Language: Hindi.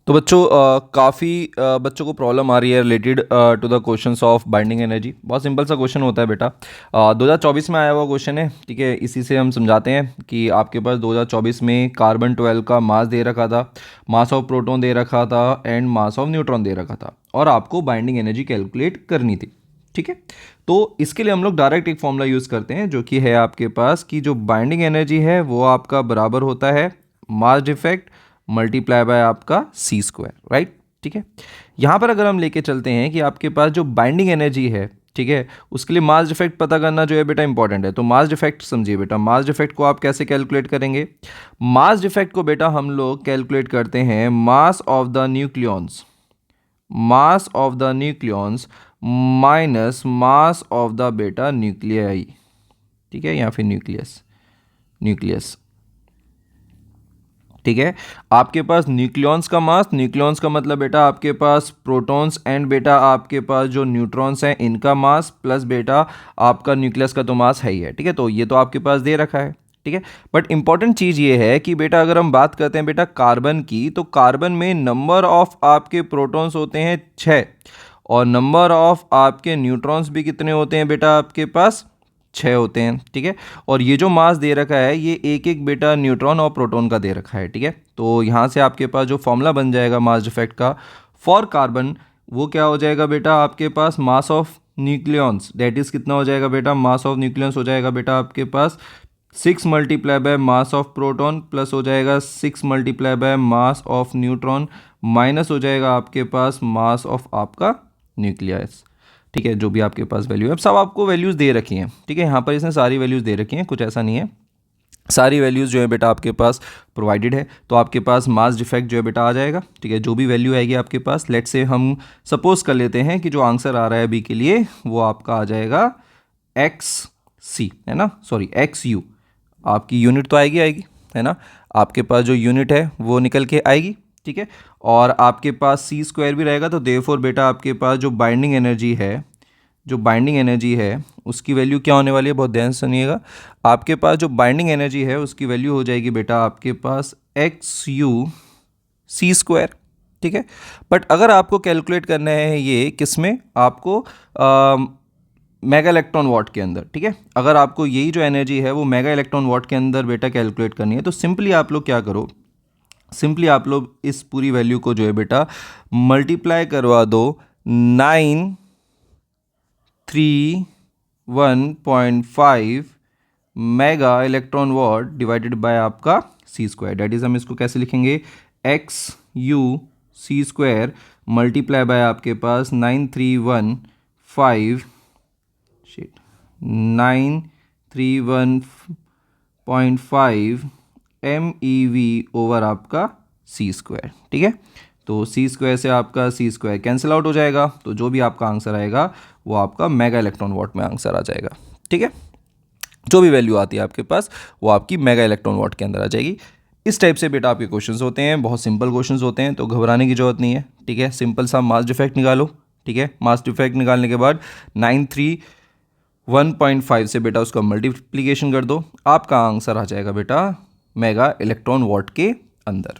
तो बच्चों काफ़ी बच्चों को प्रॉब्लम आ रही है related to the questions of binding energy. बहुत सिंपल सा क्वेश्चन होता है बेटा। 2024 में आया हुआ क्वेश्चन है, ठीक है। इसी से हम समझाते हैं कि आपके पास 2024 में कार्बन 12 का मास दे रखा था, मास ऑफ प्रोटॉन दे रखा था एंड मास ऑफ न्यूट्रॉन दे रखा था, और आपको बाइंडिंग एनर्जी कैलकुलेट करनी थी, ठीक है। तो इसके लिए हम लोग डायरेक्ट एक फॉर्मूला यूज़ करते हैं जो कि है आपके पास कि जो बाइंडिंग एनर्जी है वो आपका बराबर होता है मास डिफेक्ट मल्टीप्लाई बाय आपका सी स्क्वायर, राइट, ठीक है। यहाँ पर अगर हम लेके चलते हैं कि आपके पास जो बाइंडिंग एनर्जी है, ठीक है, उसके लिए मास डिफेक्ट पता करना जो है बेटा इंपॉर्टेंट है। तो मास डिफेक्ट समझिए बेटा, मास डिफेक्ट को आप कैसे कैलकुलेट करेंगे? मास डिफेक्ट को बेटा हम लोग कैलकुलेट करते हैं mass of the nucleons, mass of the nucleons minus mass of the बेटा न्यूक्लियाई, ठीक है, या फिर न्यूक्लियस, ठीक है। आपके पास न्यूक्लियॉन्स का मास, न्यूक्लियॉन्स का मतलब बेटा आपके पास प्रोटॉन्स एंड बेटा आपके पास जो न्यूट्रॉन्स हैं इनका मास प्लस बेटा आपका न्यूक्लियस का तो मास है ही है, ठीक है। तो ये तो आपके पास दे रखा है, ठीक है। बट इंपॉर्टेंट चीज़ ये है कि बेटा अगर हम बात करते हैं बेटा कार्बन की, तो कार्बन में नंबर ऑफ आपके प्रोटॉन्स होते हैं 6 और नंबर ऑफ आपके न्यूट्रॉन्स भी कितने होते हैं बेटा आपके पास 6 होते हैं, ठीक है। और ये जो मास दे रखा है ये एक एक बेटा न्यूट्रॉन और प्रोटॉन का दे रखा है, ठीक है। तो यहाँ से आपके पास जो फॉर्मूला बन जाएगा मास डिफेक्ट का फॉर कार्बन, वो क्या हो जाएगा बेटा आपके पास mass of nucleons, that is कितना हो जाएगा बेटा, मास ऑफ न्यूक्लियॉन्स हो जाएगा बेटा आपके पास 6 multiply by mass of proton plus हो जाएगा 6 multiply by mass of neutron minus हो जाएगा आपके पास मास ऑफ आपका न्यूक्लियस, ठीक है। जो भी आपके पास वैल्यू है, सब आपको वैल्यूज़ दे रखी हैं, ठीक है। यहाँ पर इसने सारी वैल्यूज़ दे रखी हैं, कुछ ऐसा नहीं है, सारी वैल्यूज़ जो है बेटा आपके पास प्रोवाइडेड है। तो आपके पास मास डिफेक्ट जो है बेटा आ जाएगा, ठीक है। जो भी वैल्यू आएगी आपके पास, लेट से हम सपोज कर लेते हैं कि जो आंसर आ रहा है बी के लिए वो आपका आ जाएगा एक्स सी, है ना, सॉरी एक्स यू। आपकी यूनिट तो आएगी है ना, आपके पास जो यूनिट है वो निकल के आएगी, ठीक है। और आपके पास सी स्क्वायर भी रहेगा, तो देयरफॉर बेटा आपके पास जो बाइंडिंग एनर्जी है, जो बाइंडिंग एनर्जी है उसकी वैल्यू क्या होने वाली है, बहुत ध्यान से सुनिएगा। आपके पास जो बाइंडिंग एनर्जी है उसकी वैल्यू हो जाएगी बेटा आपके पास एक्स यू सी स्क्वायर, ठीक है। बट अगर आपको कैलकुलेट करना है ये किस में, आपको मेगा इलेक्ट्रॉन वॉट के अंदर, ठीक है। अगर आपको यही जो एनर्जी है वो मेगा इलेक्ट्रॉन वॉट के अंदर बेटा कैलकुलेट करनी है, तो सिंपली आप लोग क्या करो, सिंपली आप लोग इस पूरी वैल्यू को जो है बेटा मल्टीप्लाई करवा दो 931.5 mega electron watt divided by आपका सी स्क्वायर। डेट इज हम इसको कैसे लिखेंगे, X U C square multiply by आपके पास 931.5 MEV ओवर आपका सी स्क्वायर, ठीक है। तो सी स्क्वायर से आपका सी स्क्वायर कैंसिल आउट हो जाएगा, तो जो भी आपका आंसर आएगा वो आपका मेगा इलेक्ट्रॉन वॉट में आंसर आ जाएगा, ठीक है। जो भी वैल्यू आती है आपके पास वो आपकी मेगा इलेक्ट्रॉन वॉट के अंदर आ जाएगी। इस टाइप से बेटा आपके क्वेश्चंस होते हैं, बहुत सिंपल क्वेश्चंस होते हैं, तो घबराने की जरूरत नहीं है, ठीक है। सिंपल सा मास डिफेक्ट निकालो, ठीक है। मास डिफेक्ट निकालने के बाद 931.5 से बेटा उसका मल्टीप्लीकेशन कर दो, आपका आंसर आ जाएगा बेटा मेगा इलेक्ट्रॉन वॉट के अंदर।